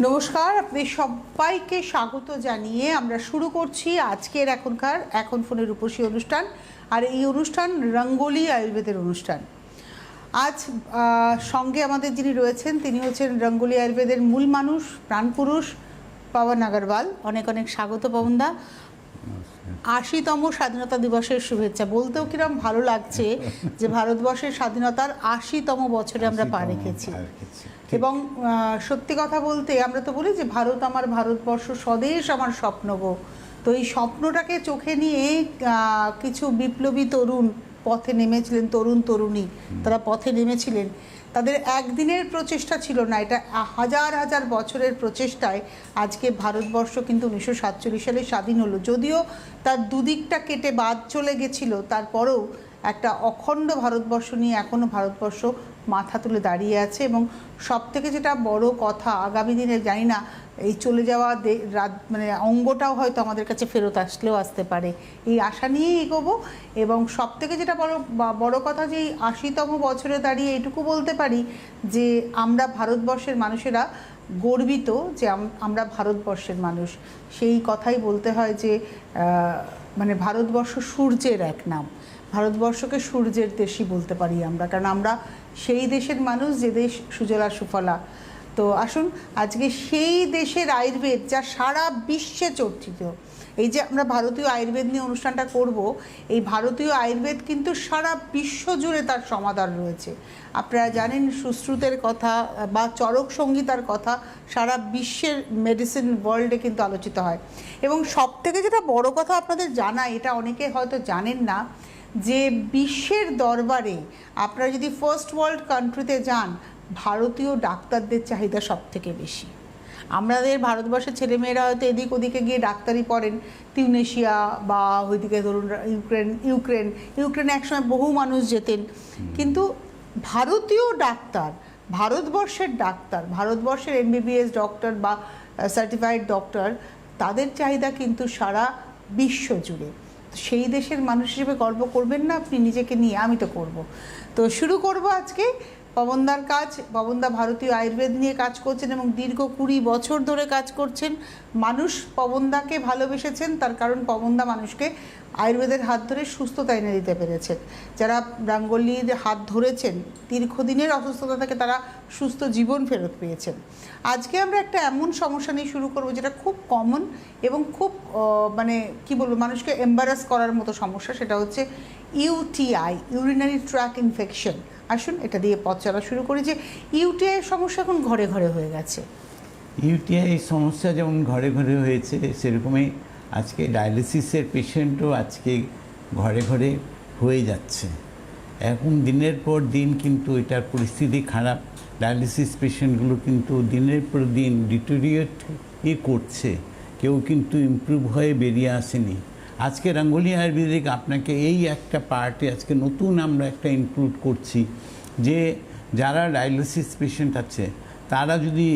নমস্কার, আপনাদের সবাইকে স্বাগত জানিয়ে আমরা শুরু করছি আজকের এখন ফোনের রূপসী অনুষ্ঠান। আর এই অনুষ্ঠান রঙ্গোলি আয়ুর্বেদের অনুষ্ঠান। আজ সঙ্গে আমাদের যিনি রয়েছেন তিনি হচ্ছেন রঙ্গোলি আয়ুর্বেদের মূল মানুষ, প্রাণপুরুষ পবন আগরওয়াল। অনেক অনেক স্বাগত পবনদা। ৮০তম স্বাধীনতা দিবসের শুভেচ্ছা। বলতেও কিরম ভালো লাগছে যে ভারতবর্ষের স্বাধীনতার ৮০তম বছরে আমরা পা রেখেছি। এবং সত্যি কথা বলতে আমরা তো বলি যে ভারত আমার, ভারতবর্ষ স্বদেশ আমার স্বপ্ন গো। তো এই স্বপ্নটাকে চোখে নিয়ে কিছু বিপ্লবী তরুণ পথে নেমেছিলেন, তরুণ তরুণী তারা পথে নেমেছিলেন। তাদের একদিনের প্রচেষ্টা ছিল না, এটা হাজার হাজার বছরের প্রচেষ্টায় আজকে ভারতবর্ষ কিন্তু 1947 সালে স্বাধীন হলো। যদিও তার দুদিকটা কেটে বাদ চলে গেছিলো, তারপরেও একটা অখণ্ড ভারতবর্ষ নিয়ে এখনও ভারতবর্ষ মাথা তুলে দাঁড়িয়ে আছে। এবং সবথেকে যেটা বড় কথা, আগামী দিনে জানি না এই চলে যাওয়া মানে অঙ্গটাও হয়তো আমাদের কাছে ফেরত আসলেও আসতে পারে, এই আশা নিয়েই এগোবো। এবং সবথেকে যেটা বড় কথা যে এই ৮০তম বছরে দাঁড়িয়ে এটুকু বলতে পারি যে আমরা ভারতবর্ষের মানুষেরা গর্বিত যে আমরা ভারতবর্ষের মানুষ। সেই কথাই বলতে হয় যে মানে ভারতবর্ষ সূর্যের এক নাম, ভারতবর্ষকে সূর্যের দেশই বলতে পারি আমরা, কারণ আমরা সেই দেশের মানুষ যে দেশ সুজলা সুফলা। তো আসুন আজকে সেই দেশের আয়ুর্বেদ যা সারা বিশ্বে চর্চিত, এই যে আমরা ভারতীয় আয়ুর্বেদ নিয়ে অনুষ্ঠানটা করব, এই ভারতীয় আয়ুর্বেদ কিন্তু সারা বিশ্ব জুড়ে তার সমাদর রয়েছে। আপনারা জানেন সুশ্রুতের কথা বা চরক সংহিতার কথা সারা বিশ্বের মেডিসিন ওয়ার্ল্ডে কিন্তু আলোচিত হয়। এবং সবথেকে যেটা বড় কথা আপনাদের জানা, এটা অনেকে হয়তো জানেন না, যে বিশ্বের দরবারে আপনারা যদি ফার্স্ট ওয়ার্ল্ড কান্ট্রিতে যান, ভারতীয় ডাক্তারদের চাহিদা সব থেকে বেশি। আমাদের ভারতবর্ষের ছেলেমেয়েরা হয়তো এদিক ওদিকে গিয়ে ডাক্তারি পড়েন, টিউনেশিয়া বা ওইদিকে ধরুন ইউক্রেনে একসময় বহু মানুষ যেতেন, কিন্তু ভারতীয় ডাক্তার, ভারতবর্ষের ডাক্তার, ভারতবর্ষের MBBS ডক্টর বা সার্টিফাইড ডক্টর, তাদের চাহিদা কিন্তু সারা বিশ্ব জুড়ে। সেই দেশের মানুষ হিসেবে গর্ব করবেন না আপনি নিজেকে নিয়ে? আমি তো করব। তো শুরু করব আজকে পবনদার কাজ। পবনদা ভারতীয় আয়ুর্বেদ নিয়ে কাজ করছেন এবং দীর্ঘ 20 বছর ধরে কাজ করছেন। মানুষ পবনদাকে ভালোবেসেছেন, তার কারণ পবনদা মানুষকে আয়ুর্বেদের হাত ধরে সুস্থতা এনে দিতে পেরেছেন। যারা রঙ্গোলির হাত ধরেছেন দীর্ঘদিনের অসুস্থতা থেকে তারা সুস্থ জীবন ফেরত পেয়েছেন। আজকে আমরা একটা এমন সমস্যা নিয়ে শুরু করব যেটা খুব কমন এবং খুব মানে কি বলবো, মানুষকে এম্বারাস করার মতো সমস্যা। সেটা হচ্ছে UTI, ইউরিনারি ট্র্যাক ইনফেকশন। আসুন এটা দিয়ে পথ চলা শুরু করি। যে UTI সমস্যা এখন ঘরে ঘরে হয়ে গেছে। UTI সমস্যা যেমন ঘরে ঘরে হয়েছে, সেরকমই আজকে ডায়ালিসিসের পেশেন্টও আজকে ঘরে ঘরে হয়ে যাচ্ছে। এখন দিনের পর দিন কিন্তু এটার পরিস্থিতি খারাপ। ডায়ালিসিস পেশেন্টগুলো কিন্তু দিনের পর দিন ডিটোরিয়েট করছে, কেউ কিন্তু ইমপ্রুভ হয়ে বেরিয়ে আসেনি। আজকে রঙ্গোলি আয়ুর্বেদিক আপনাকে এই একটা পার্টে আজকে নতুন আমরা একটা ইনক্লুড করছি, যে যারা ডায়ালিসিস পেশেন্ট আছে তারা যদি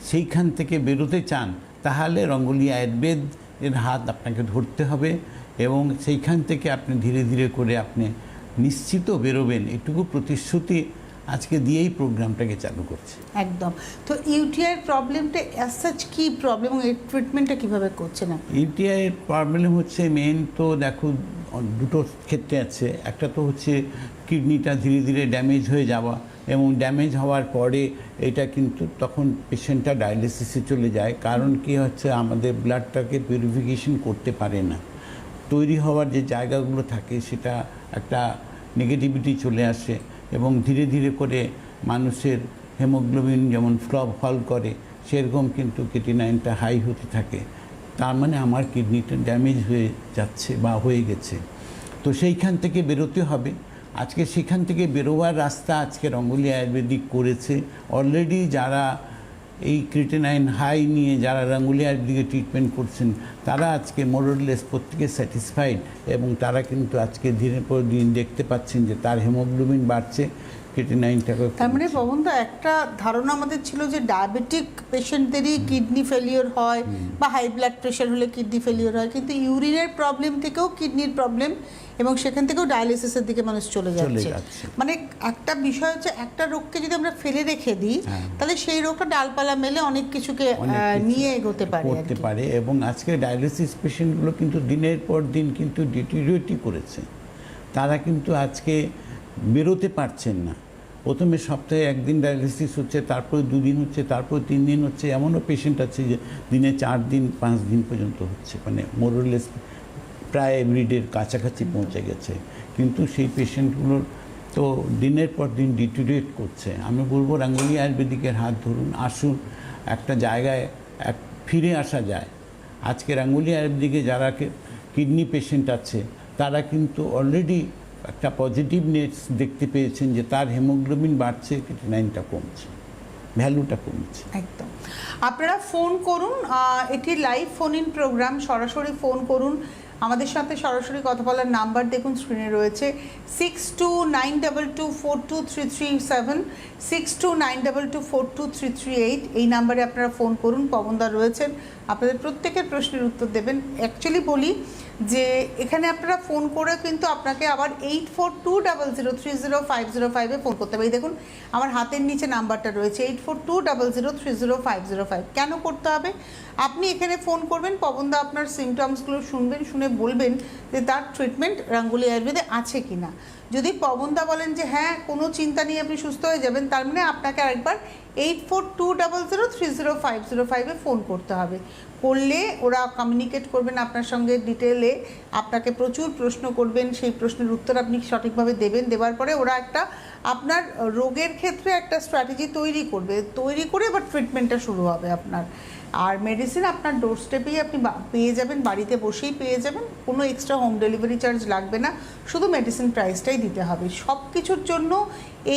সেইখান থেকে বেরোতে চান, তাহলে রঙ্গোলি আয়ুর্বেদ এর হাত আপনাকে ধরতে হবে এবং সেইখান থেকে আপনি ধীরে ধীরে করে আপনি নিশ্চিত বেরোবেন, এটুকু প্রতিশ্রুতি আজকে দিয়েই প্রোগ্রামটাকে চালু করছে। একদম। তো ইউটিআইয়ের প্রবলেমটা অ্যাজ সাচ কী প্রবলেম, এর ট্রিটমেন্টটা কীভাবে করছেন আপনি? ইউটিআইয়ের প্রবলেম হচ্ছে মেন তো দেখো দুটো ক্ষেত্রে আছে। একটা তো হচ্ছে কিডনিটা ধীরে ধীরে ড্যামেজ হয়ে যাওয়া, এবং ড্যামেজ হওয়ার পরে এটা কিন্তু তখন পেশেন্টটা ডায়ালিসিসে চলে যায়। কারণ কি হচ্ছে, আমাদের ব্লাডটাকে পিউরিফিকেশন করতে পারে না, তৈরি হওয়ার যে জায়গাগুলো থাকে সেটা একটা নেগেটিভিটি চলে আসে এবং ধীরে ধীরে করে মানুষের হেমোগ্লোবিন যেমন ফল করে, সেরকম কিন্তু ক্রিয়েটিনাইনটা হাই হতে থাকে। তার মানে আমার কিডনিটা ড্যামেজ হয়ে যাচ্ছে বা হয়ে গেছে। তো সেইখান থেকে বেরোতে হবে। আজকে সেখান থেকে বেরোবার রাস্তা আজকে রঙ্গোলি আয়ুর্বেদিক করেছে। অলরেডি যারা এই ক্রিয়েটিনাইন হাই নিয়ে যারা রঙ্গোলি আয়ুর্বেদিকে ট্রিটমেন্ট করছেন, তারা আজকে মোরলেস প্রত্যেকে স্যাটিসফাইড, এবং তারা কিন্তু আজকে দিনের পর দিন দেখতে পাচ্ছেন যে তার হেমোগ্লোবিন বাড়ছে, ক্রিয়েটিনাইনটাকে। তার মানে পবনদা একটা ধারণা আমাদের ছিল যে ডায়াবেটিক পেশেন্টদেরই কিডনি ফেলিওর হয় বা হাই ব্লাড প্রেশার হলে কিডনি ফেলিওর হয়, কিন্তু ইউরিনের প্রবলেম থেকেও কিডনির প্রবলেম এবং সেখান থেকেও ডায়ালিসিসের দিকে মানুষ চলে যাচ্ছে। যাচ্ছে। মানে একটা বিষয় হচ্ছে একটা রোগকে যদি আমরা ফেলে রেখে দিই তাহলে সেই রোগটা ডালপালা মেলে অনেক কিছুকে নিয়ে এগোতে পারে করতে পারে। এবং আজকে ডায়ালিসিস পেশেন্টগুলো কিন্তু দিনের পর দিন কিন্তু ডিটেরিওরেটই করেছে। তারা কিন্তু আজকে বেরোতে পারছেন না। প্রথমে সপ্তাহে একদিন ডায়ালিসিস হচ্ছে, তারপরে 2 দিন হচ্ছে, তারপর 3 দিন হচ্ছে। এমনও পেশেন্ট আছে যে দিনে 4 দিন 5 দিন পর্যন্ত হচ্ছে, মানে মোরলেস প্রায় এভরিডের কাছাকাছি পৌঁছে গেছে। কিন্তু সেই পেশেন্টগুলোর তো দিনের পর দিন ডিটেরিওরেট করছে। আমি বলবো রাঙ্গুলি আয়ুর্বেদিকের হাত ধরুন, আসুন, একটা জায়গায় ফিরে আসা যায়। আজকে রাঙ্গুলি আয়ুর্বেদিকে যারা কিডনি পেশেন্ট আছে তারা কিন্তু অলরেডি একটা পজিটিভনেস দেখতে পেয়েছেন যে তার হিমোগ্লোবিন বাড়ছে, ক্রিয়েটিনিনটা কমছে, ভ্যালুটা কমছে। একদম। আপনারা ফোন করুন, এটি লাইভ ফোন ইন প্রোগ্রাম, সরাসরি ফোন করুন। আমাদের সাথে সরাসরি কথা বলার নাম্বার দেখুন স্ক্রিনে রয়েছে 6292242337, 6292242338। এই নাম্বারে আপনারা ফোন করুন। পবনদা রয়েছেন, আপনাদের প্রত্যেকের প্রশ্নের উত্তর দেবেন। অ্যাকচুয়ালি বলি যে এখানে আপনারা ফোন করে কিন্তু আপনাকে আবার 8420030505-এ ফোন করতে হবে। এই দেখুন আমার হাতের নিচে নাম্বারটা রয়েছে 8420030505। কেন করতে হবে? আপনি এখানে ফোন করবেন, পবনদা আপনার সিমটমসগুলো শুনবেন, শুনে বলবেন যে তার ট্রিটমেন্ট রাঙ্গুলি আয়ুর্বেদে আছে কি না। যদি পবনদা বলেন যে হ্যাঁ কোনো চিন্তা নেই আপনি সুস্থ হয়ে যাবেন, তার মানে আপনাকে আরেকবার 8420030505-এ ফোন করতে হবে। করলে ওরা কমিউনিকেট করবেন আপনার সঙ্গে ডিটেলে, আপনাকে প্রচুর প্রশ্ন করবেন, সেই প্রশ্নের উত্তর আপনি সঠিকভাবে দেবেন। দেওয়ার পরে ওরা একটা আপনার রোগের ক্ষেত্রে একটা স্ট্র্যাটেজি তৈরি করে এবার ট্রিটমেন্টটা শুরু হবে আপনার। আর মেডিসিন আপনার ডোর স্টেপেই আপনি পেয়ে যাবেন, বাড়িতে বসেই পেয়ে যাবেন, কোনো এক্সট্রা হোম ডেলিভারি চার্জ লাগবে না, শুধু মেডিসিন প্রাইসটাই দিতে হবে। সব কিছুর জন্য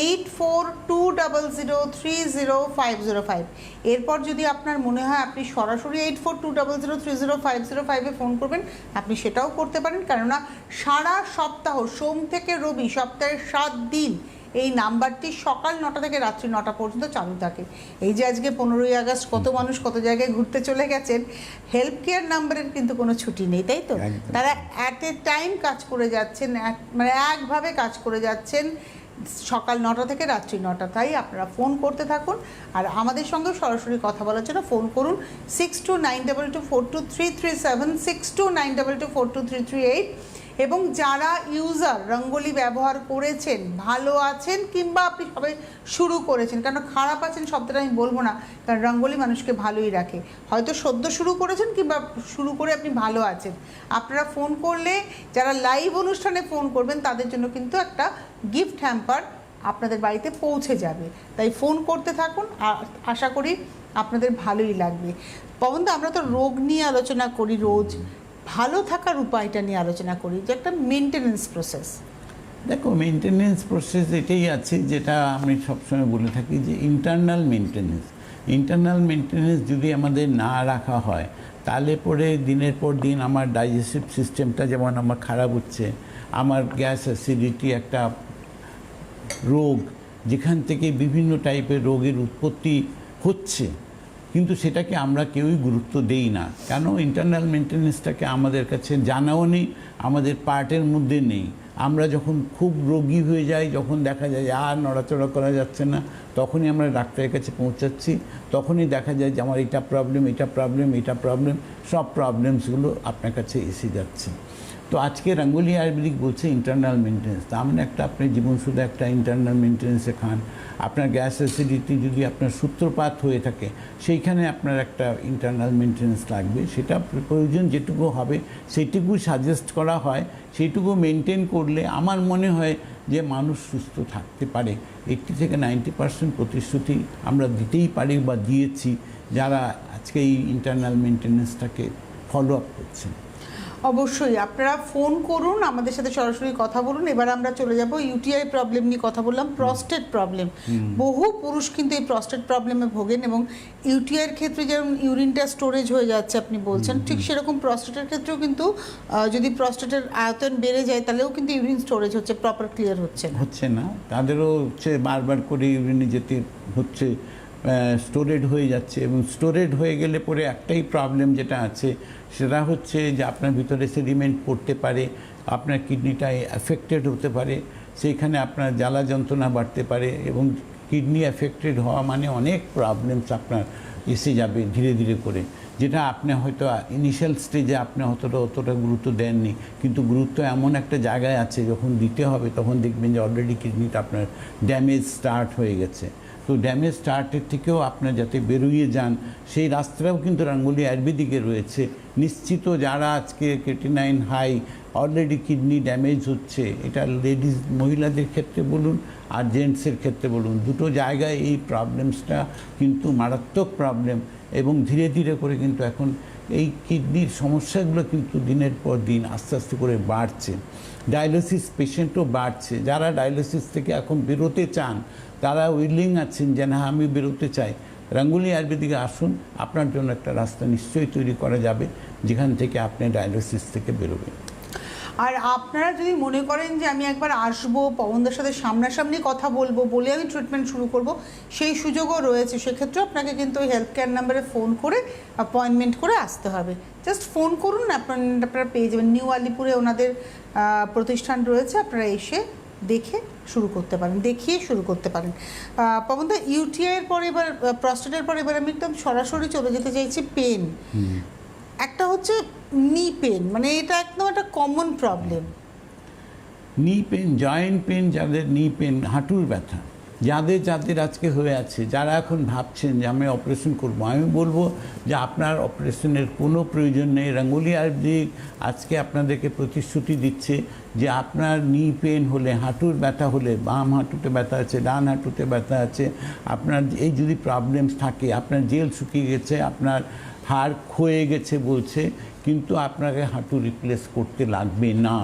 8420030505। এরপর যদি আপনার মনে হয় আপনি সরাসরি 8420030505-এ ফোন করবেন, আপনি সেটাও করতে পারেন। কেননা সারা সপ্তাহ সোম থেকে রবি সপ্তাহের 7 দিন এই নাম্বারটি সকাল 9টা থেকে রাত্রি 9টা পর্যন্ত চালু থাকে। এই যে আজকে 15ই আগস্ট কত মানুষ কত জায়গায় ঘুরতে চলে গেছেন, হেল্প কেয়ার নাম্বারের কিন্তু কোনো ছুটি নেই, তাই তো? তারা অ্যাট এ টাইম কাজ করে যাচ্ছেন, মানে একভাবে কাজ করে যাচ্ছেন সকাল 9টা থেকে রাত্রি 9টা। তাই আপনারা ফোন করতে থাকুন আর আমাদের সঙ্গে সরাসরি কথা বলার জন্য ফোন করুন 6292242337, 6292242338। এবং যারা ইউজার রঙ্গোলি ব্যবহার করেছেন, ভালো আছেন, কিংবা আপনি সবাই শুরু করেছেন, কারণ খারাপ আছেন শব্দটা আমি বলবো না, কারণ রঙ্গোলি মানুষকে ভালোই রাখে। হয়তো সদ্য শুরু করেছেন কিংবা শুরু করে আপনি ভালো আছেন, আপনারা ফোন করলে যারা লাইভ অনুষ্ঠানে ফোন করবেন তাদের জন্য কিন্তু একটা গিফট হ্যাম্পার আপনাদের বাড়িতে পৌঁছে যাবে। তাই ফোন করতে থাকুন, আশা করি আপনাদের ভালোই লাগবে। পবনদা, আমরা তো রোগ নিয়ে আলোচনা করি রোজ, ভালো থাকার উপায়টা নিয়ে আলোচনা করি, যে একটা মেনটেনেন্স প্রসেস। দেখো, মেনটেনেন্স প্রসেস এটাই আছে যেটা আমি সবসময় বলে থাকি যে ইন্টারনাল মেনটেনেন্স যদি আমাদের না রাখা হয় তাহলে পরে দিনের পর দিন আমার ডাইজেস্টিভ সিস্টেমটা যেমন আমার খারাপ হচ্ছে, আমার গ্যাস অ্যাসিডিটি একটা রোগ যেখান থেকে বিভিন্ন টাইপের রোগের উৎপত্তি হচ্ছে, কিন্তু সেটাকে আমরা কেউই গুরুত্ব দেই না। কেন? ইন্টারনাল মেনটেনেন্সটাকে আমাদের কাছে জানাও নেই, আমাদের পার্টের মধ্যে নেই। আমরা যখন খুব রোগী হয়ে যাই, যখন দেখা যায় আর নড়াচড়া করা যাচ্ছে না, তখনই আমরা ডাক্তারের কাছে পৌঁছাচ্ছি, তখনই দেখা যায় যে আমার এটা প্রবলেম, সব প্রবলেমসগুলো আপনার কাছে এসে যাচ্ছে। তো আজকে রাঙ্গুলি আয়ুর্বেদিক বলছে ইন্টারনাল মেনটেন্স। তার মানে আপনি জীবনসুদ্ধা একটা ইন্টারনাল মেনটেন্সে খান। আপনার গ্যাস অ্যাসিডিটি যদি আপনার সূত্রপাত হয়ে থাকে, সেইখানে আপনার একটা ইন্টারনাল মেনটেন্স লাগবে। সেটা প্রয়োজন যেটুকু হবে সেইটুকু সাজেস্ট করা হয়, সেইটুকু মেনটেন করলে আমার মনে হয় যে মানুষ সুস্থ থাকতে পারে। 80 থেকে 90% প্রতিশ্রুতি আমরা দিতেই পারি বা দিয়েছি যারা আজকে এই ইন্টারনাল মেনটেন্যান্সটাকে ফলো আপ করছেন। অবশ্যই আপনারা ফোন করুন, আমাদের সাথে সরাসরি কথা বলুন। এবার আমরা চলে যাব ইউটিআই প্রবলেম নিয়ে কথা বললাম, প্রস্টেট প্রবলেম। বহু পুরুষ কিন্তু এই প্রস্টেট প্রবলেমে ভোগেন এবং ইউটিআইয়ের ক্ষেত্রে যেমন ইউরিনটা স্টোরেজ হয়ে যাচ্ছে আপনি বলছেন, ঠিক সেরকম প্রস্টেটের ক্ষেত্রেও কিন্তু যদি প্রস্টেটের আয়তন বেড়ে যায় তাহলেও কিন্তু ইউরিন স্টোরেজ হচ্ছে, প্রপার ক্লিয়ার হচ্ছে না। তাদেরও হচ্ছে বারবার করে ইউরিনে যেতে হচ্ছে, স্টোরেড হয়ে যাচ্ছে। এবং স্টোরেড হয়ে গেলে পরে একটাই প্রবলেম যেটা আছে সেটা হচ্ছে যে আপনার ভিতরে সেডিমেন্ট পড়তে পারে, আপনার কিডনিটা অ্যাফেক্টেড হতে পারে, সেইখানে আপনার জ্বালা যন্ত্রণা বাড়তে পারে এবং কিডনি অ্যাফেক্টেড হওয়া মানে অনেক প্রবলেমস আপনার এসে যাবে ধীরে ধীরে করে, যেটা আপনি হয়তো ইনিশিয়াল স্টেজে আপনি অতটা গুরুত্ব দেননি, কিন্তু গুরুত্ব এমন একটা জায়গায় আছে যখন দিতে হবে তখন দেখবেন যে অলরেডি কিডনিটা আপনার ড্যামেজ স্টার্ট হয়ে গেছে। তো ড্যামেজ স্টার্টের থেকেও আপনার যাতে বেরোয়ে যান সেই রাস্তাটাও কিন্তু রাঙ্গুলি আয়ুর্বেদিকে রয়েছে। নিশ্চিত যারা আজকে creatinine high, already kidney damage হচ্ছে, এটা লেডিস মহিলাদের ক্ষেত্রে বলুন আর জেন্টসের ক্ষেত্রে বলুন, দুটো জায়গায় এই প্রবলেমসটা কিন্তু মারাত্মক প্রবলেম এবং ধীরে ধীরে করে কিন্তু এখন এই কিডনির সমস্যাগুলো কিন্তু দিনের পর দিন আস্তে আস্তে করে বাড়ছে। ডায়ালিসিস পেশেন্টও বাড়ছে। যারা ডায়ালিসিস থেকে এখন বেরোতে চান তারা উইলিং আছেন যে না আমি বেরোতে চাই, রাঙ্গুলি আয়ুর্বেদিকে আসুন, আপনার জন্য একটা রাস্তা নিশ্চয়ই তৈরি করা যাবে যেখান থেকে আপনি ডায়ালিসিস থেকে বেরোবেন। আর আপনারা যদি মনে করেন যে আমি একবার আসবো, পবনদার সাথে সামনাসামনি কথা বলবো, বলে আমি ট্রিটমেন্ট শুরু করব, সেই সুযোগও রয়েছে। সেক্ষেত্রে আপনাকে কিন্তু ওই হেলথ কেয়ার নাম্বারে ফোন করে অ্যাপয়েন্টমেন্ট করে আসতে হবে। জাস্ট ফোন করুন, আপনারা পেয়ে যাবেন। নিউ আলিপুরে ওনাদের প্রতিষ্ঠান রয়েছে, আপনারা এসে দেখে শুরু করতে পারেন, দেখিয়ে শুরু করতে পারেন। পবনদা, ইউটিআইয়ের পরে এবার প্রস্টেটের পরে এবার আমি একদম সরাসরি চলে যেতে চাইছি পেন। একটা হচ্ছে নি পেন, মানে এটা একদম একটা কমন প্রবলেম। নি পেন, জয়েন্ট পেন, যাদের নি পেন, হাঁটুর ব্যথা, যাদের আজকে হয়ে আছে, যারা এখন ভাবছেন যে আমি অপারেশন করব, আমি বলবো যে আপনার অপারেশনের কোনো প্রয়োজন নেই। রাঙ্গুলি আয়ুর্বেদিক আজকে আপনাদেরকে প্রতিশ্রুতি দিচ্ছে যে আপনার নি পেন হলে, হাঁটুর ব্যথা হলে, বাম হাঁটুতে ব্যথা আছে, ডান হাঁটুতে ব্যথা আছে, আপনার এই যদি প্রবলেমস থাকে, আপনার জেল শুকিয়ে গেছে, আপনার হাড় ক্ষয়ে গেছে বলছে, কিন্তু আপনাকে হাঁটু রিপ্লেস করতে লাগবে না।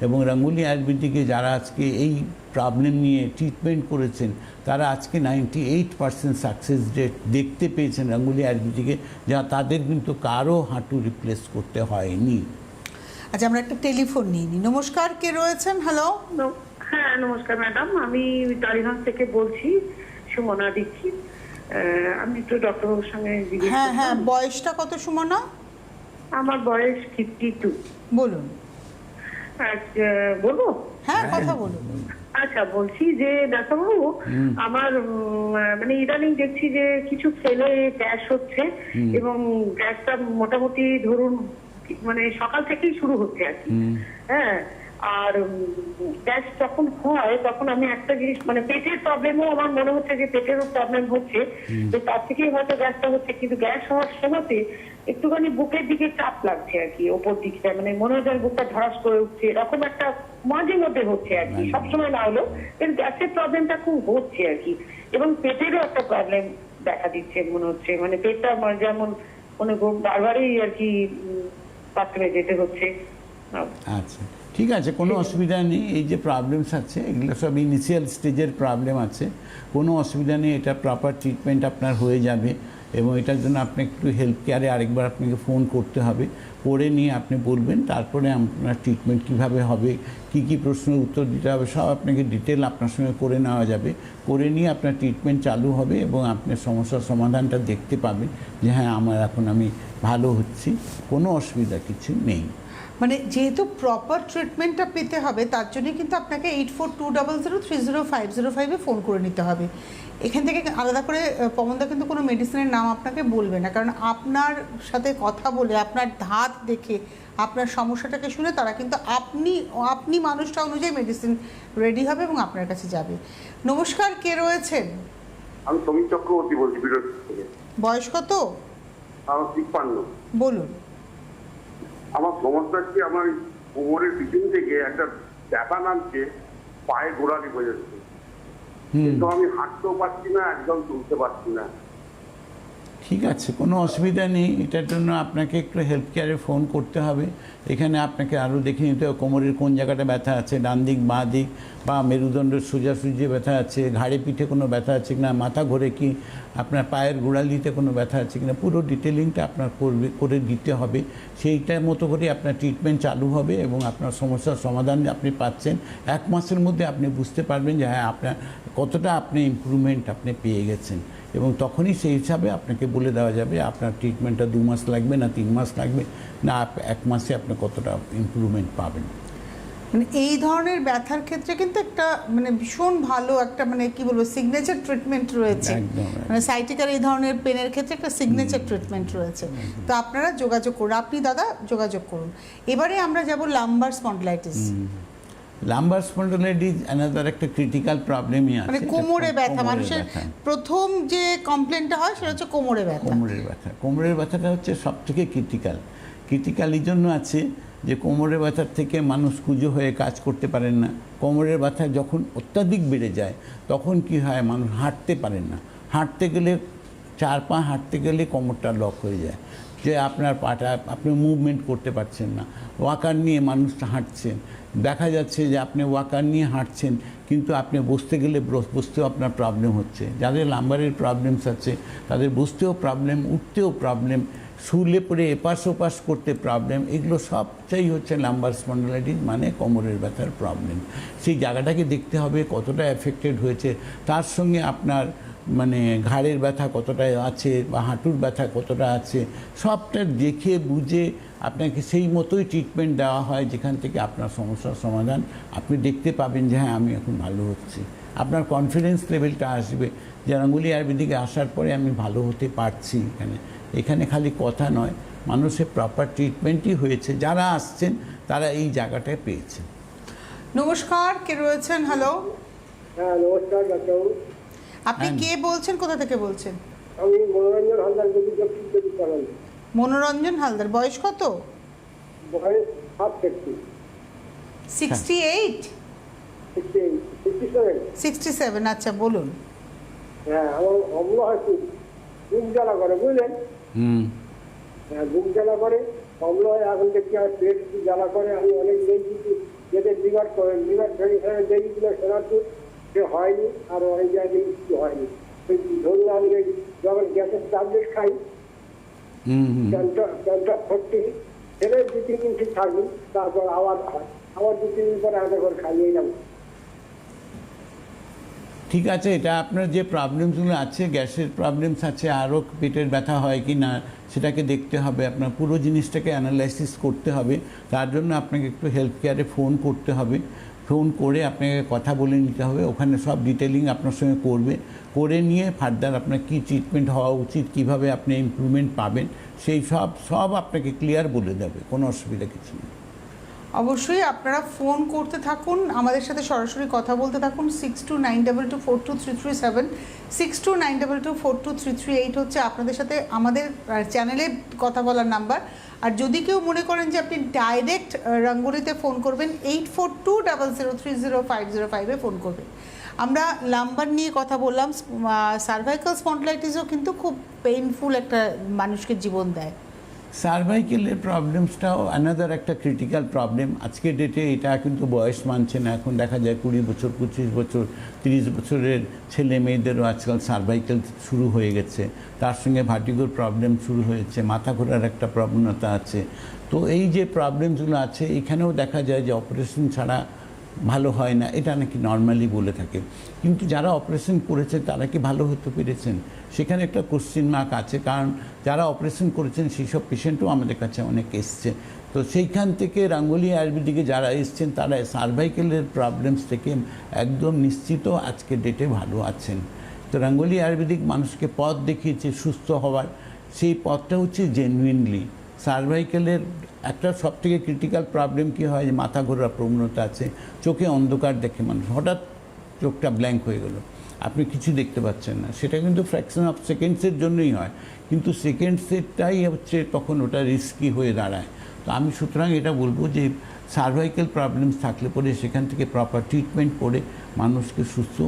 এবং রাঙ্গুলি আয়ুর্বেদিকে যারা আজকে এই প্রবলেম নিয়ে ট্রিটমেন্ট করেছেন তারা আজকে 98% সাকসেস রেট দেখতে পেয়েছেন রাঙ্গুলি আয়ুর্বেদিকে, যা তাদের কিন্তু কারো হাঁটু রিপ্লেস করতে হয়নি। আচ্ছা, আমরা একটা টেলিফোন নিয়ে নিই। নমস্কার, কে রয়েছেন? হ্যালো। হ্ঁ, নমস্কার ম্যাডাম, আমি টালিগঞ্জ থেকে বলছি, সুমনা দীক্ষিত। আমি একটু ডক্টরবাবুর সঙ্গে জিজ্ঞেস হ্যাঁ করতাম। হ্যাঁ, বয়সটা কত সুমনা? আমার বয়স 52। বলুন। বলবো? হ্যাঁ, কথা বলুন। আচ্ছা, বলছি যে ডাক্তারবাবু, আমার মানে ইদানিং দেখছি যে কিছু খেলে গ্যাস হচ্ছে এবং গ্যাসটা মোটামুটি ধরুন মানে সকাল থেকেই শুরু হচ্ছে আর কি। হ্যাঁ, আর গ্যাস যখন হয় তখন আমি একটা জিনিস, মানে পেটের প্রবলেমও আমার মনে হচ্ছে যে পেটেরও প্রবলেম হচ্ছে, তো তার থেকেই হয়তো গ্যাসটা হচ্ছে। কিন্তু গ্যাস হওয়ার সময়তে একটুখানি বুকের দিকে চাপ লাগছে আর কি, ওপর দিকটা, মানে মনে হয় বুকটা ধরাস করে উঠছে, এরকম একটা মাঝে মধ্যে হচ্ছে আর কি, সবসময় না হলেও। কিন্তু গ্যাসের প্রবলেমটা খুব হচ্ছে আর কি, এবং পেটেরও একটা প্রবলেম দেখা দিচ্ছে মনে হচ্ছে, মানে পেটটা যেমন মানে বারবারই আর কি বাথরুমে যেতে হচ্ছে। আচ্ছা, ঠিক আছে, কোনো অসুবিধা নেই। এই যে প্রবলেমস আছে এগুলো সব ইনিশিয়াল স্টেজের প্রবলেম আছে, কোনো অসুবিধা নেই। এটা প্রপার ট্রিটমেন্ট আপনার হয়ে যাবে এবং এটার জন্য আপনি একটু হেলথ কেয়ারে আরেকবার আপনাকে ফোন করতে হবে, করে নিয়ে আপনি বলবেন, তারপরে আপনার ট্রিটমেন্ট কীভাবে হবে, কি প্রশ্নের উত্তর দিতে হবে, সব আপনাকে ডিটেল আপনার সঙ্গে করে নেওয়া যাবে। করে নিয়ে আপনার ট্রিটমেন্ট চালু হবে এবং আপনার সমস্যার সমাধানটা দেখতে পাবেন যে হ্যাঁ আমি ভালো হচ্ছি, কোনো অসুবিধা কিছু নেই। মানে যেহেতু প্রপার ট্রিটমেন্টটা পেতে হবে তার জন্য কিন্তু আপনাকে 8420030505-এ ফোন করে নিতে হবে। এখান থেকে আলাদা করে পবনদা কিন্তু কোনো মেডিসিনের নাম আপনাকে বলবে না, কারণ আপনার সাথে কথা বলে, আপনার ধাত দেখে, আপনার সমস্যাটাকে শুনে তারা কিন্তু আপনি মানুষটা অনুযায়ী মেডিসিন রেডি হবে এবং আপনার কাছে যাবে। নমস্কার, কে রয়েছেন? আমি সমীর চক্রবর্তী বলছি বিরোধ থেকে। বয়স কত? আমার 53। বলুন। আমার সমস্যা হচ্ছে আমার কোমরের পিছন থেকে একটা ব্যথা নামছে, পায়ে গোড়ালি হয়ে যাচ্ছে, কিন্তু আমি হাঁটতেও পারছি না, একদম চলতে পারছি না। ঠিক আছে, কোনো অসুবিধা নেই। এটার জন্য আপনাকে একটু হেলথ কেয়ারে ফোন করতে হবে। এখানে আপনাকে আরও দেখে নিতে হবে কোমরের কোন জায়গাটা ব্যথা আছে, ডান দিক, বাঁ দিক, বা মেরুদণ্ডের সোজাসুজি ব্যথা আছে, ঘাড়ে পিঠে কোনো ব্যথা আছে কিনা, মাথা ঘোরে কি, আপনার পায়ের গোড়ালিতে কোনো ব্যথা আছে কিনা, পুরো ডিটেলিংটা আপনার করে দিতে হবে। সেইটার মতো করে আপনার ট্রিটমেন্ট চালু হবে এবং আপনার সমস্যার সমাধান আপনি পাচ্ছেন। 1 মাসের মধ্যে আপনি বুঝতে পারবেন যে হ্যাঁ আপনার কতটা ইমপ্রুভমেন্ট আপনি পেয়ে গেছেন, এবং তখনই সেই হিসাবে আপনাকে বলে দেওয়া যাবে আপনার ট্রিটমেন্টটা 2 মাস লাগবে না 3 মাস লাগবে না 1 মাসে আপনি কতটা ইমপ্রুভমেন্ট পাবেন। মানে এই ধরনের ব্যথার ক্ষেত্রে কিন্তু একটা মানে ভীষণ ভালো একটা মানে কি বলবো সিগনেচার ট্রিটমেন্ট রয়েছে। একদম, মানে সাইটিকার এই ধরনের পেনের ক্ষেত্রে একটা সিগনেচার ট্রিটমেন্ট রয়েছে। তো আপনারা যোগাযোগ করুন, আপনি দাদা যোগাযোগ করুন। এবারে আমরা যাব lumber spondylitis. Lumber spondylitis another একটা ক্রিটিক্যাল প্রবলেমই আছে, মানে কোমরে ব্যথা, কোমরের মানুষের ব্যথা। প্রথম যে কমপ্লেনটা হয় সেটা হচ্ছে কোমরে ব্যথা। কোমরের ব্যথাটা হচ্ছে সব থেকে ক্রিটিক্যাল এই জন্য আছে যে কোমরের ব্যথার থেকে মানুষ কুঁজো হয়ে কাজ করতে পারেন না। কোমরের ব্যথা যখন অত্যাধিক বেড়ে যায় তখন কি হয়, মানুষ হাঁটতে পারেন না। হাঁটতে গেলে 4 পা হাঁটতে গেলে কোমরটা লক হয়ে যায়, যে আপনার পাটা আপনি মুভমেন্ট করতে পারছেন না। ওয়াকার নিয়ে মানুষ হাঁটছেন, দেখা যাচ্ছে যে আপনি ওয়াকার নিয়ে হাঁটছেন কিন্তু আপনি বসতে গেলে বসতেও আপনার প্রবলেম হচ্ছে। যাদের লাম্বারের প্রবলেমস আছে তাদের বসতেও প্রবলেম, উঠতেও প্রবলেম, শুলে পড়ে এপাশ ওপাশ করতে প্রবলেম। এগুলো সবটাই হচ্ছে লাম্বার স্পন্ডিলাইটিস মানে কোমরের ব্যথার প্রবলেম। সেই জায়গাটাকে দেখতে হবে কতটা এফেক্টেড হয়েছে, তার সঙ্গে আপনার মানে ঘাড়ের ব্যথা কতটা আছে বা হাঁটুর ব্যথা কতটা আছে, সবটা দেখে বুঝে আপনাকে সেই মতোই ট্রিটমেন্ট দেওয়া হয়, যেখান থেকে আপনার সমস্যার সমাধান আপনি দেখতে পাবেন যে হ্যাঁ আমি এখন ভালো হচ্ছি। আপনার কনফিডেন্স লেভেলটা আসবে যে রাঙ্গুলি আয়ুর্বেদিকে আসার পরে আমি ভালো হতে পারছি। এখানে খালি কথা নয়, মানুষের প্রপার ট্রিটমেন্টই হয়েছে। যারা আসছেন তারা এই জায়গাটায় পেয়েছেন। নমস্কার, কে রয়েছেন? হ্যালো, হ্যাঁ নমস্কার ডাক্তারবাবু। আপনি কে বলছেন, কোথা থেকে বলছেন? আমি মনোরঞ্জন হালদার বলছি, দক্ষিণ চব্বিশ পরগনা। মনোরঞ্জন হালদার, বয়স কত? বয়স 67। 68? 67। 67, আচ্ছা বলুন। হ্যাঁ, আমার অম্ল হয় খুব, বুক জ্বালা করে বুঝলেন। হ্যাঁ, বুক জ্বালা করে, অম্ল হয়। এখন দেখছি আর পেট জ্বালা করে। আমি অনেক দেখছি যেতে লিভার দেখেছিল সোনারপুর, সে হয়নি। আর অনেক জায়গায় কিছু হয়নি। ধরুন আমি যখন গ্যাসের ট্যাবলেট খাই, ক্যান্টার 40 সেটা 2-3 দিন ঠিক থাকি, তারপর আবার হয়, আবার 2-3 দিন পরে আলাদা করে খাইয়ে যাবো। ঠিক আছে, এটা আপনার যে প্রবলেমসগুলো আছে, গ্যাসের প্রবলেমস আছে, আরও পেটের ব্যথা হয় কি না সেটাকে দেখতে হবে। আপনার পুরো জিনিসটাকে অ্যানালাইসিস করতে হবে। তার জন্য আপনাকে একটু হেলথ কেয়ারে ফোন করতে হবে। ফোন করে আপনাকে কথা বলে নিতে হবে, ওখানে সব ডিটেলিং আপনার সঙ্গে করে নিয়ে ফার্দার আপনার কী ট্রিটমেন্ট হওয়া উচিত, কিভাবে আপনি ইমপ্রুভমেন্ট পাবেন, সেই সব আপনাকে ক্লিয়ার বলে দেবে। কোনো অসুবিধা কিছু নেই। অবশ্যই আপনারা ফোন করতে থাকুন, আমাদের সাথে সরাসরি কথা বলতে থাকুন। 6292242337, 6292242338 হচ্ছে আপনাদের সাথে আমাদের চ্যানেলে কথা বলার নাম্বার। আর যদি কেউ মনে করেন যে আপনি ডাইরেক্ট রঙ্গোলিতে ফোন করবেন, 8420030505-এ ফোন করবেন। আমরা লাম্বার নিয়ে কথা বললাম। সার্ভাইকাল স্পন্ডিলাইটিসও কিন্তু খুব পেইনফুল একটা মানুষকে জীবন দেয়। সার্ভাইকেলের প্রবলেমসটাও অ্যানাদার একটা ক্রিটিক্যাল প্রবলেম। আজকের ডেটে এটা কিন্তু বয়স মানছে না। এখন দেখা যায় 20 বছর, 25 বছর, 30 বছরের ছেলে মেয়েদেরও আজকাল সার্ভাইকেল শুরু হয়ে গেছে। তার সঙ্গে ভার্টিগোর প্রবলেম শুরু হয়েছে, মাথা ঘোরার একটা প্রবণতা আছে। তো এই যে প্রবলেমসগুলো আছে, এখানেও দেখা যায় যে অপারেশন ছাড়া ভালো হয় না, এটা নাকি নর্মালি বলে থাকে। কিন্তু যারা অপারেশন করেছে তারা কি ভালো হতে পেরেছেন, সেখানে একটা কোশ্চেন মার্ক আছে। কারণ যারা অপারেশন করেছেন সেই সব পেশেন্টও আমাদের কাছে অনেক এসছে। তো সেইখান থেকে রাঙ্গুলি আয়ুর্বেদিকে যারা এসছেন তারা সার্ভাইকেলের প্রবলেমস থেকে একদম নিশ্চিত আজকের ডেটে ভালো আছেন। তো রাঙ্গুলি আয়ুর্বেদিক মানুষকে পথ দেখিয়েছে সুস্থ হওয়ার। সেই পথটা হচ্ছে জেনুইনলি সার্ভাইকেলের একটা সবথেকে ক্রিটিক্যাল প্রবলেম কী হয়, যে মাথা ঘোরার প্রবণতা আছে, চোখে অন্ধকার দেখে মানুষ, হঠাৎ চোখটা ব্ল্যাঙ্ক হয়ে গেল, আপনি কিছু দেখতে পাচ্ছেন না। সেটা কিন্তু ফ্র্যাকশন অফ সেকেন্ডসের জন্যই হয়, কিন্তু সেকেন্ডসেরটাই হচ্ছে তখন ওটা রিস্কি হয়ে দাঁড়ায়। তো আমি সুতরাং এটা বলবো যে সার্ভাইকেল প্রবলেমস থাকলে পরে সেখান থেকে প্রপার ট্রিটমেন্ট করে মানুষকে সুস্থ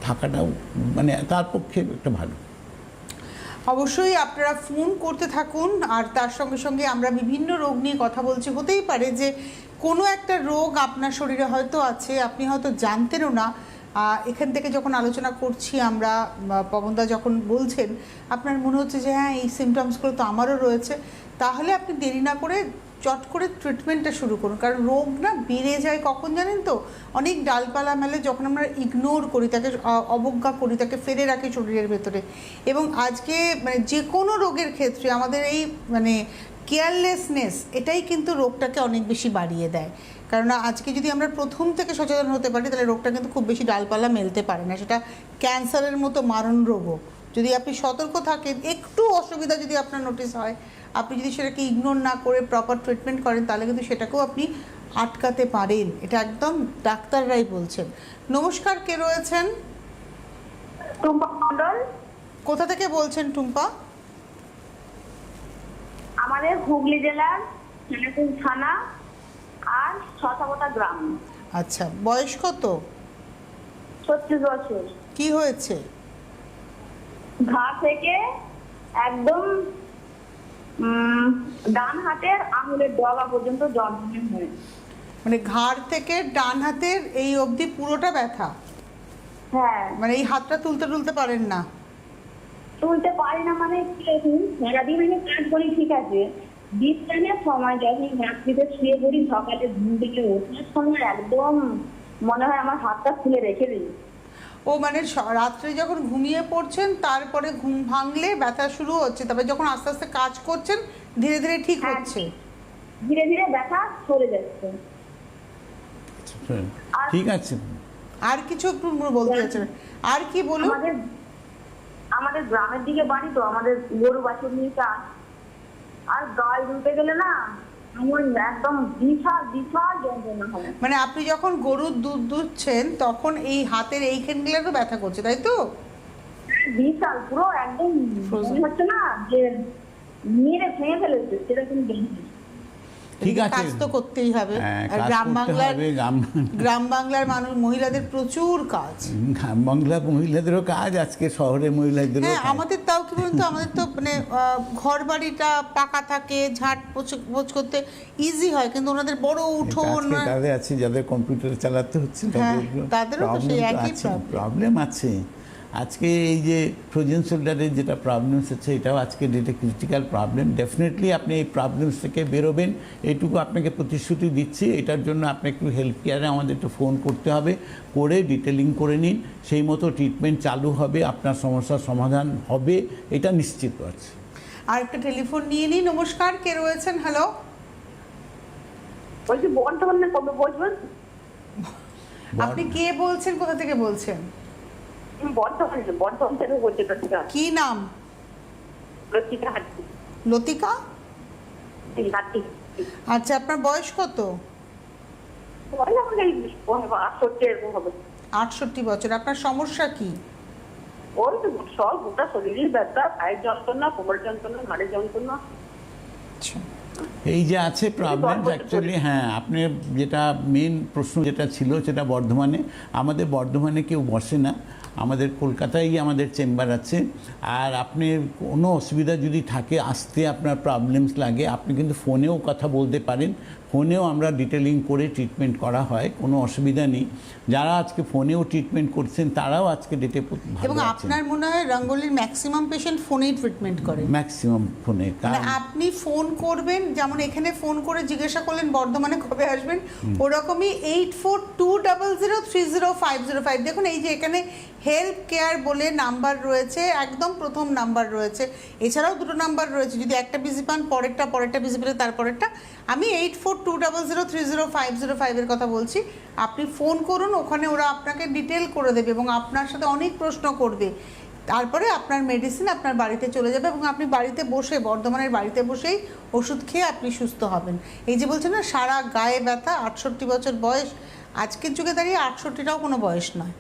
থাকাটাও মানে তার পক্ষে একটা ভালো। অবশ্যই আপনারা ফোন করতে থাকুন। আর তার সঙ্গে সঙ্গে আমরা বিভিন্ন রোগ নিয়ে কথা বলছি। হতেই পারে যে কোনো একটা রোগ আপনার শরীরে হয়তো আছে, আপনি হয়তো জানতেনও না। এখান থেকে যখন আলোচনা করছি আমরা, পবনদা যখন বলছেন, আপনার মনে হচ্ছে যে হ্যাঁ এই সিমটমসগুলো তো আমারও রয়েছে, তাহলে আপনি দেরি না করে চট করে ট্রিটমেন্টটা শুরু করুন। কারণ রোগ না বেড়ে যায় কখন জানেন তো, অনেক ডালপালা মেলে যখন আমরা ইগনোর করি, তাকে অবজ্ঞা করি, তাকে ফেলে রাখি শরীরের ভেতরে। এবং আজকে মানে যে কোনো রোগের ক্ষেত্রে আমাদের এই মানে কেয়ারলেসনেস এটাই কিন্তু রোগটাকে অনেক বেশি বাড়িয়ে দেয়। কেননা আজকে যদি আমরা প্রথম থেকে সচেতন হতে পারি তাহলে রোগটা কিন্তু খুব বেশি ডালপালা মেলতে পারে না, সেটা ক্যান্সারের মতো মারণ রোগও। যদি আপনি সতর্ক থাকেন, একটু অসুবিধা যদি আপনার নোটিস হয়, আপনি যদি সেটাকে ইগনোর না করে প্রপার ট্রিটমেন্ট করেন তাহলে কিন্তু সেটাকেও আপনি আটকাতে পারেন। এটা একদম ডাক্তাররাই বলছেন। নমস্কার, কে রয়েছেন? টুম্পা মন্ডল। কোথা থেকে বলছেন টুম্পা? আমাদের হুগলি জেলার ছেলেপুর থানা আর ছতাবতা গ্রাম। আচ্ছা, বয়স কত? 36 বছর। কি হয়েছে? ঘা থেকে একদম ডান হাতের আঙুলের ডগা পর্যন্ত যন্ত্রণা হয়। মানে ঘাড় থেকে ডান হাতের এই অবধি পুরোটা ব্যথা? হ্যাঁ, মানে এই হাতটা তুলতে তুলতে পারেন না? তুলতে পারি না মানে সারাদিন আমি কাজ করি ঠিক আছে, বিশ্রামের সময় যখন রাত্রিতে শুয়ে পড়ি, সকালে ঘুম থেকে ওঠার সময় একদম মনে হয় আমার হাতটা খুলে রেখে দিই। ও মানে রাত্রে যখন ঘুমিয়ে পড়ছেন তারপরে ঘুম ভাঙলে ব্যথা শুরু হচ্ছে, তারপরে যখন আস্তে আস্তে কাজ করছেন ধীরে ধীরে ঠিক হ্যাঁ, হচ্ছে? ধীরে ধীরে ব্যথা সরে যাচ্ছে। ঠিক আছে, আর কিছু একটু বলতে চাচ্ছেন? আর কি বলুন। আমাদের গ্রামের দিকে বাড়ি তো, আমাদের গরু বাছুর নিয়ে চাষ, আর গায়ে ধুতে গেলে না আমার একদম বিশাল বিশাল যন্ত্রণা হয়। মানে আপনি যখন গরুর দুধ দুধছেন তখন এই হাতের এইখানগুলোরও ব্যথা করছে, তাই তো? বিশাল, পুরো একদম মনে হচ্ছে না যে মেরে ভেঙে ফেলেছে সেরকম যন্ত্রণা। ঠিক আছে, কাজ তো করতেই হবে। হ্যাঁ, আর কাজ গ্রাম করতে বাংলার হবে, গ্রাম বাংলার মানুষ, মহিলাদের প্রচুর কাজ। গ্রাম বাংলা মহিলাদেরও কাজ, আজকে শহরে মহিলাদেরও হ্যাঁ, কাজ। আমাদের তাও কি বলুন তো, আমাদের তো মানে ঘর বাড়িটা পাকা থাকে, ঝাঁট পোছ করতে ইজি হয়, কিন্তু ওনাদের বড় উঠোন। আজকে তাদের আছে যাদের কম্পিউটার চালাতে হচ্ছে, হ্যাঁ, তাদেরও তো সেই একই প্রবলেম আছে। আজকে এই যে ফ্রোজেন শোল্ডারের যেটা প্রবলেমস হচ্ছে, এটাও আজকে ডেটে ক্রিটিক্যাল প্রবলেম। ডেফিনেটলি আপনি এই প্রবলেমস থেকে বেরোবেন, এইটুকু আপনাকে প্রতিশ্রুতি দিচ্ছি। এটার জন্য আপনি একটু হেলথ কেয়ারে আমাদের একটু ফোন করতে হবে, করে ডিটেলিং করে নিন, সেই মতো ট্রিটমেন্ট চালু হবে, আপনার সমস্যার সমাধান হবে, এটা নিশ্চিত আছে। আর একটা টেলিফোন নিয়ে নিই। নমস্কার, কে রয়েছেন? হ্যালো, বলছি বর্তমানে কবে বসবেন? আপনি কে বলছেন, কোথা থেকে বলছেন? বর্তমান থেকে বলছি। কি নাম? লতিকা। আচ্ছা, আপনার বয়স কত? 68 বছর। আপনার সমস্যা কি? ওই তো সব গোটা শরীরের ব্যথা, পায়ের যন্ত্রণা, কোমর যন্ত্রণা, ঘাড়ের যন্ত্রণা। আচ্ছা, এই যে আছে প্রবলেম অ্যাকচুয়ালি। হ্যাঁ, আপনি যেটা মেন প্রশ্ন যেটা ছিল সেটা বর্ধমানে, আমাদের বর্ধমানে কেউ বসে না, আমাদের কলকাতায় আমাদের চেম্বার আছে। আর আপনি কোনো অসুবিধা যদি থাকে, আসতে আপনার প্রবলেমস লাগে, আপনি কিন্তু ফোনেও কথা বলতে পারেন, ফোনেও আমরা ডিটেলিং করে ট্রিটমেন্ট করা হয়, কোনো অসুবিধা নেই। যারা আজকে ফোনেও ট্রিটমেন্ট করছেন তারাও আজকে ডেটে এবং আপনার মনে হয় রঙ্গোলির ম্যাক্সিমাম পেশেন্ট ফোনেই ট্রিটমেন্ট করে? ম্যাক্সিমাম ফোনে। মানে আপনি ফোন করবেন, যেমন এখানে ফোন করে জিজ্ঞাসা করলেন বর্ধমানে কবে আসবেন, ওরকমই 8420030505। দেখুন এই যে এখানে হেল্প কেয়ার বলে নাম্বার রয়েছে, একদম প্রথম নাম্বার রয়েছে, এছাড়াও দুটো নাম্বার রয়েছে, যদি একটা বিজি পান পরেরটা বিজি পেলে তারপরেরটা। আমি 8420030505 এর কথা বলছি। আপনি ফোন করুন, ওখানে ওরা আপনাকে ডিটেল করে দেবে এবং আপনার সাথে অনেক প্রশ্ন করবে, তারপরে আপনার মেডিসিন আপনার বাড়িতে চলে যাবে এবং আপনি বাড়িতে বসে, বর্ধমানের বাড়িতে বসেই ওষুধ খেয়ে আপনি সুস্থ হবেন। এই যে বলছেন না সারা গায়ে ব্যথা, 68 বছর বয়স, আজকের যুগে দাঁড়িয়ে 68টাও কোনো বয়স নয়,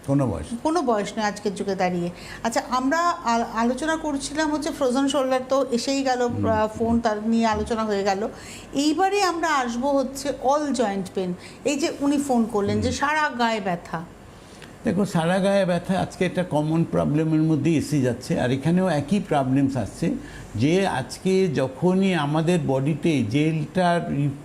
কোনো বয়স নয় আজকের যুগে দাঁড়িয়ে। আচ্ছা, আমরা আলোচনা করছিলাম হচ্ছে ফ্রোজেন শোল্ডার, তো এসেই গেল ফোন, তার নিয়ে আলোচনা হয়ে গেল। এইবারে আমরা আসবো হচ্ছে অল জয়েন্ট পেন। এই যে উনি ফোন করলেন যে সারা গায়ে ব্যথা, দেখো সারা গায়ে ব্যথা আজকে একটা কমন প্রবলেমের মধ্যে এসে যাচ্ছে। আর এখানেও একই প্রবলেমস আসছে যে আজকে যখনই আমাদের বডিতে জেলটার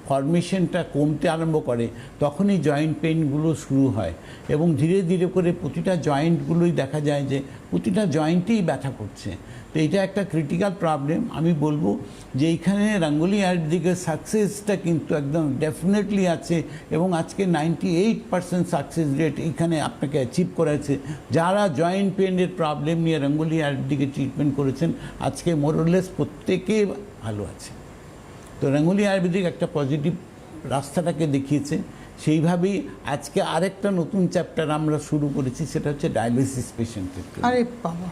ফরমেশনটা কমতে আরম্ভ করে তখনই জয়েন্ট পেইনগুলো শুরু হয় এবং ধীরে ধীরে করে প্রতিটা জয়েন্টগুলোই দেখা যায় যে প্রতিটা জয়েন্টেই ব্যথা করছে। তো এটা একটা ক্রিটিক্যাল প্রবলেম। আমি বলবো যে এইখানে রঙ্গোলি আয়ুর্বেদিকের সাকসেসটা কিন্তু একদম ডেফিনেটলি আছে এবং আজকে 98% সাকসেস রেট এইখানে আপনাকে অ্যাচিভ করেছে। যারা জয়েন্ট পেনের প্রবলেম নিয়ে রঙ্গোলি আয়ুর্বেদিকে ট্রিটমেন্ট করেছেন আজকে মোরলেস প্রত্যেকে ভালো আছে। তো রঙ্গোলি আয়ুর্বেদিক একটা পজিটিভ রাস্তাটাকে দেখিয়েছে সেইভাবেই আজকে আরেকটা নতুন চ্যাপ্টার আমরা শুরু করেছি, সেটা হচ্ছে ডায়ালিসিস পেশেন্টের। আরে বাবা,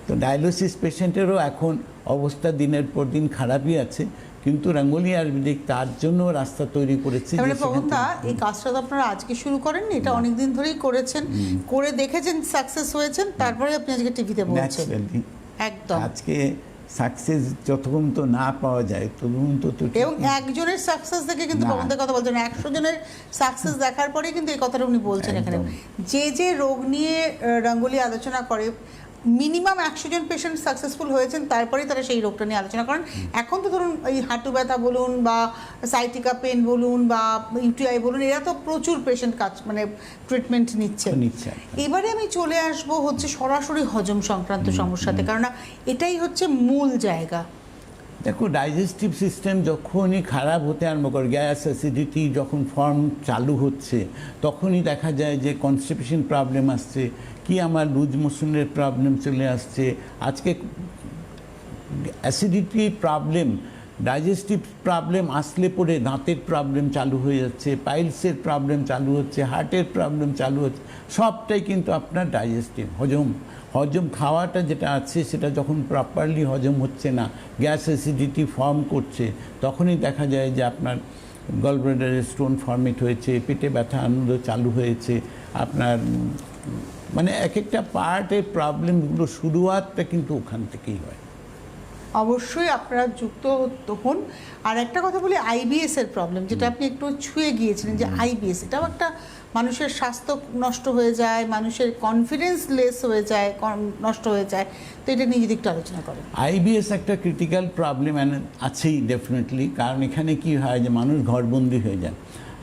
তো ডায়ালিসিস পেশেন্টেরও এখন অবস্থা দিনের পর দিন খারাপই আছে, কিন্তু রঙ্গোলি আয়ুর্বেদিক তার জন্য রাস্তা তৈরি করেছে। তাহলে পবনদা এই কাজটা তো আপনারা আজকে শুরু করেননি, এটা অনেকদিন ধরেই করেছেন, করে দেখেছেন, সাকসেস হয়েছেন, তারপরে আপনি আজকে টিভিতে বলছেন। একদম। আজকে সাকসেস যতক্ষণ তো না পাওয়া যায় ততক্ষণ তো এবং একজনের সাকসেস দেখে কিন্তু পবনদার কথা বলছেন, 100 জনের সাকসেস দেখার পরে কিন্তু এই কথাটা উনি বলছেন এখানে। যে যে রোগ নিয়ে রঙ্গোলি আলোচনা করে, মিনিমাম 100 জন পেশেন্ট সাকসেসফুল হয়েছেন, তারপরেই তারা সেই রোগটা নিয়ে আলোচনা করেন। এখন তো ধরুন এই হাঁটু ব্যথা বলুন বা সাইটিকা পেন বলুন বা ইউটিআই বলুন, এরা তো প্রচুর পেশেন্ট মানে ট্রিটমেন্ট নিচ্ছে। এবারে আমি চলে আসব হচ্ছে সরাসরি হজম সংক্রান্ত সমস্যাতে, কারণ এটাই হচ্ছে মূল জায়গা। দেখো, ডাইজেস্টিভ সিস্টেম যখনই খারাপ হতে আরম্ভ করে, গ্যাস অ্যাসিডিটি যখন ফর্ম চালু হচ্ছে, তখনই দেখা যায় যে কনস্টিপেশন প্রবলেম আসছে, কি আমার লুজ মোশনের প্রবলেম চলে আসছে। আজকে অ্যাসিডিটি প্রবলেম, ডাইজেস্টিভ প্রবলেম আসলে পরে দাঁতের প্রবলেম চালু হয়ে যাচ্ছে, পাইলসের প্রবলেম চালু হচ্ছে, হার্টের প্রবলেম চালু হচ্ছে, সবটাই কিন্তু আপনার ডাইজেস্টিভ হজম খাওয়াটা যেটা আছে সেটা যখন প্রপারলি হজম হচ্ছে না, গ্যাস অ্যাসিডিটি ফর্ম করছে, তখনই দেখা যায় যে আপনার গলব্লাডারে স্টোন ফর্মেট হয়েছে, পেটে ব্যথা আনন্দ চালু হয়েছে, আপনার মানে এক একটা পার্টের প্রবলেমগুলো শুরুয়াতটা কিন্তু ওখান থেকেই হয়। অবশ্যই আপনারা যুক্ত হন। আর একটা কথা বলি, আইবিএস এর প্রবলেম, যেটা আপনি একটু ছুঁয়ে গিয়েছিলেন, যে আইবিএস এটাও একটা মানুষের স্বাস্থ্য নষ্ট হয়ে যায়, মানুষের কনফিডেন্স লেস হয়ে যায়, নষ্ট হয়ে যায়। তো এটা নিয়ে যদি একটু আলোচনা করেন। আইবিএস একটা ক্রিটিক্যাল প্রবলেম আছেই ডেফিনেটলি, কারণ এখানে কি হয় যে মানুষ ঘরবন্দি হয়ে যায়।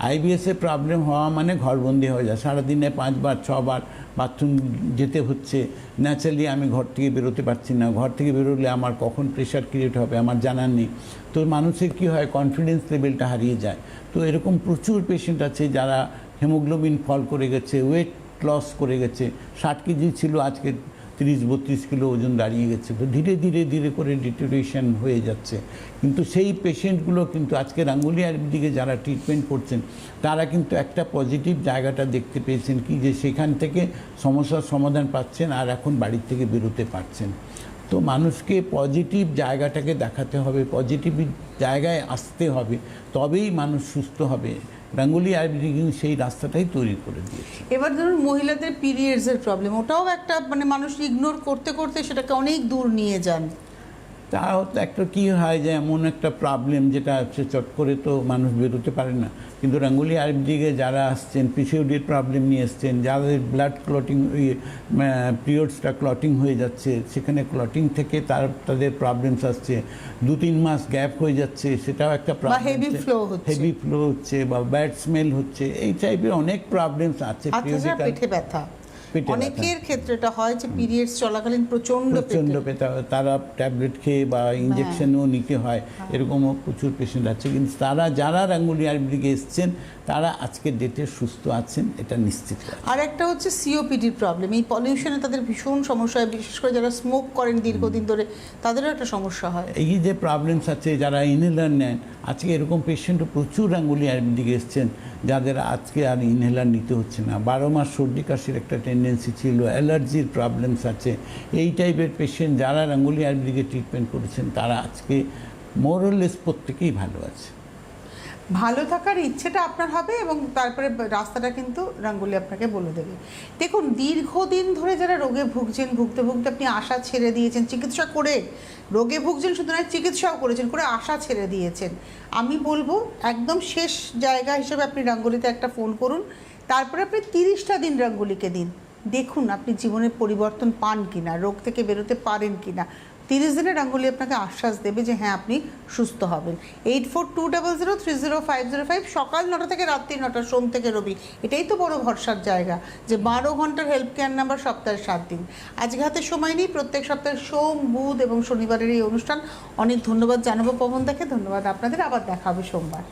আইবিএসের প্রবলেম হওয়া মানে ঘরবন্দি হয়ে যায়, সারাদিনে 5 বার 6 বার বাথরুম যেতে হচ্ছে, ন্যাচারালি আমি ঘর থেকে বেরোতে পারছি না, ঘর থেকে বেরোলে আমার কখন প্রেশার ক্রিয়েট হবে আমার জানার নেই। তো মানুষের কি হয়, কনফিডেন্স লেভেলটা হারিয়ে যায়। তো এরকম প্রচুর পেশেন্ট আছে যারা হিমোগ্লোবিন ফল করে গেছে, ওয়েট লস করে গেছে, 60 কেজি ছিল আজকে 30-32 কিলো ওজন দাঁড়িয়ে গেছে। তো ধীরে ধীরে ধীরে করে ডিটোরিয়েশন হয়ে যাচ্ছে। কিন্তু সেই পেশেন্টগুলো কিন্তু আজকে রঙ্গোলি আয়ুর্বেদিকে যারা ট্রিটমেন্ট করছেন, তারা কিন্তু একটা পজিটিভ জায়গাটা দেখতে পেয়েছেন, কি যে সেখান থেকে সমস্যার সমাধান পাচ্ছেন আর এখন বাড়ির থেকে বেরোতে পারছেন। তো মানুষকে পজিটিভ জায়গাটাকে দেখাতে হবে, পজিটিভ জায়গায় আসতে হবে, তবেই মানুষ সুস্থ হবে। রঙ্গোলি আয়ুর্বেদিক সেই রাস্তাটাই তৈরি করে দিয়েছে। এবার ধরুন মহিলাদের পিরিয়ডসের প্রবলেম, ওটাও একটা মানে মানুষ ইগনোর করতে করতে সেটাকে অনেক দূর নিয়ে যান। তাও তো একটা কী হয় যে এমন একটা প্রবলেম যেটা হচ্ছে চট করে তো মানুষ বেরোতে পারে না। কিন্তু রঙ্গোলি আয়ুর্বেদিকে যারা আসছেন পিসিওডির প্রবলেম নিয়ে এসছেন, যাদের ব্লাড ক্লটিং, পিরিয়ডসটা ক্লটিং হয়ে যাচ্ছে, সেখানে ক্লটিং থেকে তাদের প্রবলেমস আসছে, 2-3 মাস গ্যাপ হয়ে যাচ্ছে, সেটাও একটা প্রবলেম, হেভি ফ্লো হচ্ছে বা ব্যাড স্মেল হচ্ছে, এই টাইপের অনেক প্রবলেমস আছে। পেটে ব্যথা অনেকের ক্ষেত্রে এটা হয় যে পিরিয়ডস চলাকালীন প্রচন্ড ব্যথা, তারা ট্যাবলেট খেয়ে বা ইঞ্জেকশনও নিতে হয়, এরকমও প্রচুর পেশেন্ট আছে। কিন্তু তারা যারা রঙ্গোলি আয়ুর্বেদিকে এসছেন তারা আজকের ডেটে সুস্থ আছেন, এটা নিশ্চিত। আর একটা হচ্ছে সিওপিডির প্রবলেম, এই পলিউশনে তাদের ভীষণ সমস্যা হয়, বিশেষ করে যারা স্মোক করেন দীর্ঘদিন ধরে, তাদেরও একটা সমস্যা হয়। এই যে প্রবলেমস আছে, যারা ইনহেলার নেন, আজকে এরকম পেশেন্টও প্রচুর রঙ্গোলি আয়ুর্বেদিকে এসছেন যাদের আজকে আর ইনহেলার নিতে হচ্ছে না। 12 মাস সর্দি কাশির একটা টেন্ডেন্সি ছিল, অ্যালার্জির প্রবলেমস আছে, এই টাইপের পেশেন্ট যারা রঙ্গোলি আয়ুর্বেদিকে ট্রিটমেন্ট করেছেন তারা আজকে মোরলেস প্রত্যেকেই ভালো আছে। ভালো থাকার ইচ্ছেটা আপনার হবে এবং তারপরে রাস্তাটা কিন্তু রঙ্গোলি আপনাকে বলে দেবে। দেখুন, দীর্ঘদিন ধরে যারা রোগে ভুগছেন, ভুগতে ভুগতে আপনি আশা ছেড়ে দিয়েছেন, চিকিৎসা করে রোগে ভুগছেন, শুধু নয় চিকিৎসাও করেছেন, করে আশা ছেড়ে দিয়েছেন, আমি বলবো একদম শেষ জায়গা হিসেবে আপনি রঙ্গোলিতে একটা ফোন করুন, তারপরে আপনি 30টা দিন রঙ্গোলিকে দিন, দেখুন আপনি জীবনের পরিবর্তন পান কিনা, রোগ থেকে বেরোতে পারেন কিনা। 30 দিনের রঙ্গোলি আপনাকে আশ্বাস দেবে যে হ্যাঁ আপনি সুস্থ হবেন। 8420030505, সকাল 9টা থেকে রাত্রি 9টা, সোম থেকে রবি। এটাই তো বড় ভরসার জায়গা যে 12 ঘন্টার হেল্প কেয়ার নাম্বার, সপ্তাহে 7 দিন। আজকে হাতে সময় নেই, প্রত্যেক সপ্তাহে সোম, বুধ এবং শনিবারের এই অনুষ্ঠান। অনেক ধন্যবাদ জানাবো পবনদাকে, ধন্যবাদ আপনাদের, আবার দেখা হবে সোমবার।